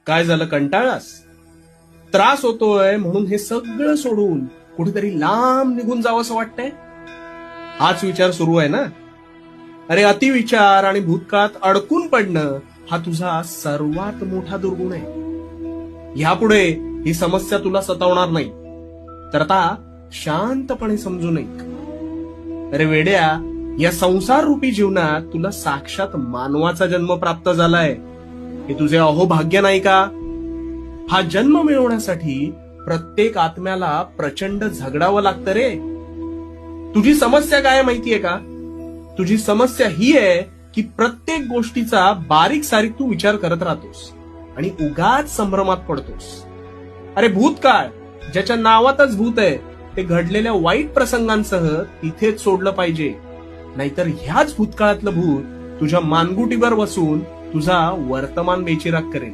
काय झालं, कंटाळास? त्रास होतोय म्हणून हे सगळं सोडून कुठेतरी लांब निघून जावंसं वाटतंय? हाच विचार सुरू आहे ना? अरे, अतिविचार आणि भूतकाळात अडकून पडणं हा तुझा सर्वात मोठा दुर्गुण आहे. यापुढे ही समस्या तुला सतावणार नाही. तर आता शांतपणे समजू नये. अरे वेड्या, या संसार रूपी जीवनात तुला साक्षात मानवाचा जन्म प्राप्त झालाय. हे तुझे अहोभाग्य नाही का? हा जन्म मिळवण्यासाठी प्रत्येक आत्म्याला प्रचंड झगडावं लागतं रे. तुझी समस्या काय माहितीये का? तुझी समस्या ही आहे की प्रत्येक गोष्टीचा बारीक सारीक तू विचार करत राहतोस आणि उगाच संभ्रमात पडतोस. अरे भूतकाळ ज्याच्या नावातच भूत आहे, ते घडलेल्या वाईट प्रसंगांसह तिथेच सोडलं पाहिजे. नाहीतर ह्याच भूतकाळातलं भूत तुझ्या मानगुटीवर बसून तुझा वर्तमान बेचिराग करेल.